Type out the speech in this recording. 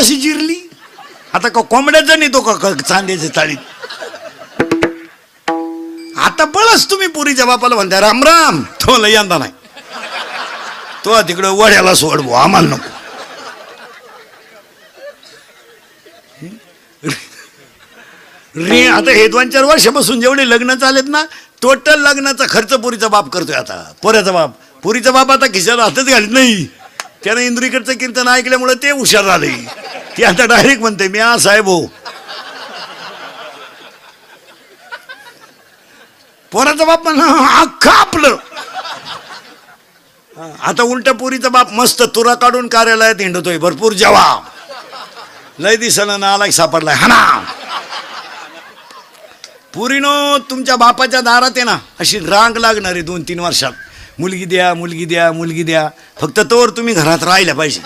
कशी जिरली आता का कोंबड्याचा नाही तो का चांद्याच्या चाळीत. आता बळच तुम्ही पुरीच्या बापाला म्हणता राम राम, तो लय यंदा नाही, तो तिकडं वड्याला सोड भाऊ, आम्हाला नको. रे आता हे 2-4 वर्षापासून जेवढे लग्न चालेत ना, टोटल लग्नाचा खर्च पुरीचा बाप करतोय. आता पोऱ्याचा बाप, पुरीचा बाप आता खिशाला हातच घालत नाही. त्यानं इंद्रिकडचं कीर्तन ऐकल्यामुळे ते हुशार झाले. ते आता डायरेक्ट म्हणते मी साहेब हो. पोराचा बाप अख्खा आपलं. आता उलट पुरीचा बाप मस्त तुरा काढून कार्यालयात हिंडतोय, भरपूर जेवा, लय दिसना नालायक सापडलाय हा ना. पुरीनो तुमच्या बापाच्या दारात आहे ना अशी रांग लागणार आहे 2-3 वर्षात. मुलगी द्या, मुलगी द्या, मुलगी द्या, फक्त तोवर तुम्ही घरात राहिल्या पाहिजे.